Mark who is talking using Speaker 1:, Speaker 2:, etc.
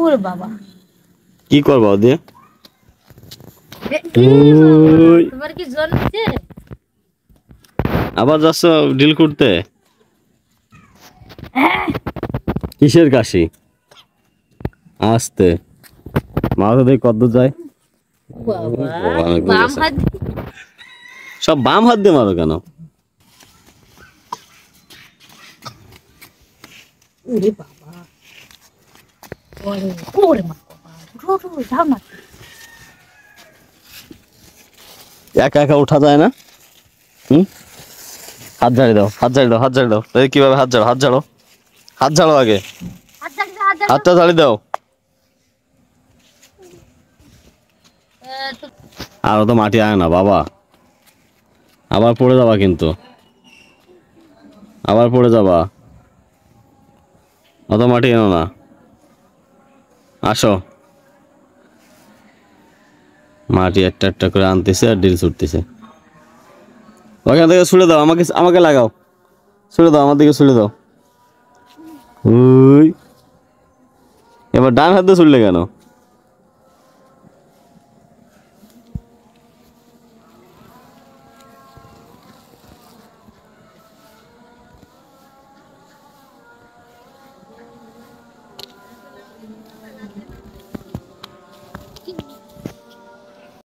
Speaker 1: ওরে বাবা
Speaker 2: কি করবা ও দিয়ে?
Speaker 1: তোমার কি জন্মছে?
Speaker 2: আবার যাচ্ছ ডিল করতে? কিসের কাশি? আস্তে মাথা দিয়ে কত যায়।
Speaker 1: বাম হাত
Speaker 2: সব বাম হাত দিয়ে মারো কেন?
Speaker 1: ওরে বাবা ওরে ওরে মা বাবা যাও না
Speaker 2: একা একা উঠা যায় না? হাত ঝাড়ি দাও, হাত ঝাড়ি দাও, হাত ঝাড়ি দাও। এই কিভাবে হাত ঝাড়ো? হাত ঝাড়ো, হাত ঝাড়ো আগে, হাতটা ঝাড়ি দাও। আর তো মাটি আয় না বাবা, আবার পড়ে যাবা কিন্তু, আবার পড়ে যাবা। অত মাটি এনো না, আসো। মাটি একটা একটা করে আনতেছে আর ডিল ছুটতেছে। ওখান থেকে ছুড়ে দাও, আমাকে আমাকে লাগাও, ছুড়ে দাও, আমার দিকে ছুড়ে দাও। এবার ডান হাতে ছুড়লে কেন?